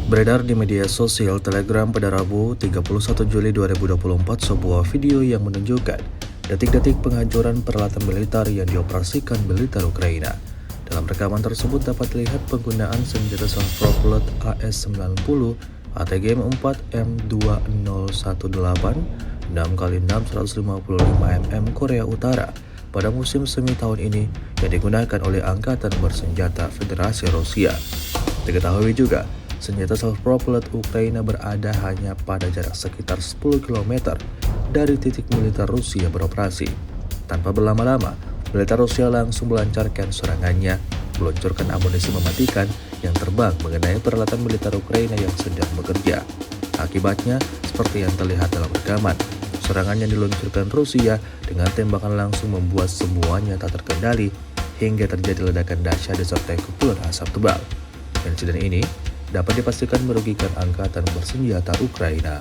Beredar di media sosial Telegram pada Rabu 31 Juli 2024 sebuah video yang menunjukkan detik-detik penghancuran peralatan militer yang dioperasikan militer Ukraina. Dalam rekaman tersebut dapat terlihat penggunaan senjata self-propelled AS-90 ATGM-4 M2018 6x6 155 mm Korea Utara pada musim semi tahun ini yang digunakan oleh Angkatan Bersenjata Federasi Rusia. Diketahui juga, senjata self-propelled Ukraina berada hanya pada jarak sekitar 10 km dari titik militer Rusia beroperasi. Tanpa berlama-lama, militer Rusia langsung melancarkan serangannya, meluncurkan amunisi mematikan yang terbang mengenai peralatan militer Ukraina yang sedang bekerja. Akibatnya, seperti yang terlihat dalam rekaman, serangan yang diluncurkan Rusia dengan tembakan langsung membuat semuanya tak terkendali hingga terjadi ledakan dahsyat disertai kepulan asap tebal. Insiden ini dapat dipastikan merugikan Angkatan Bersenjata Ukraina.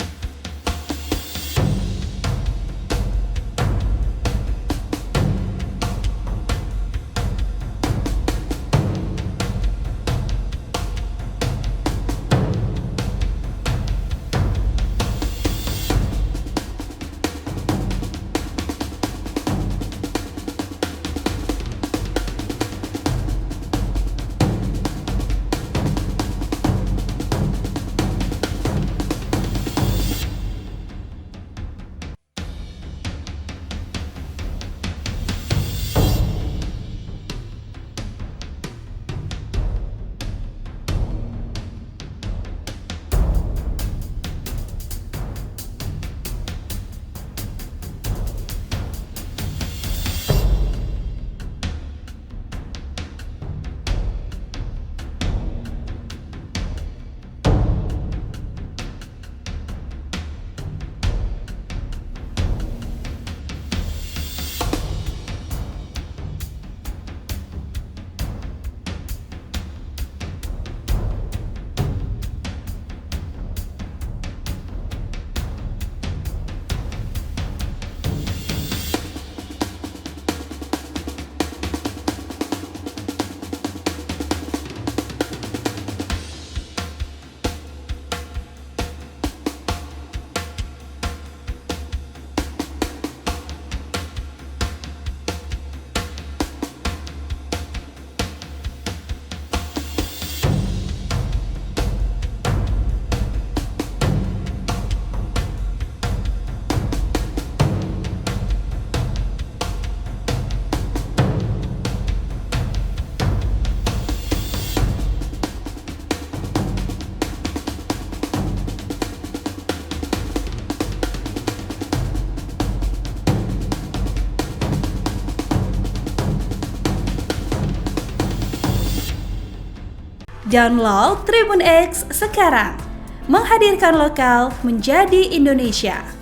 Download Tribun X sekarang, menghadirkan lokal menjadi Indonesia.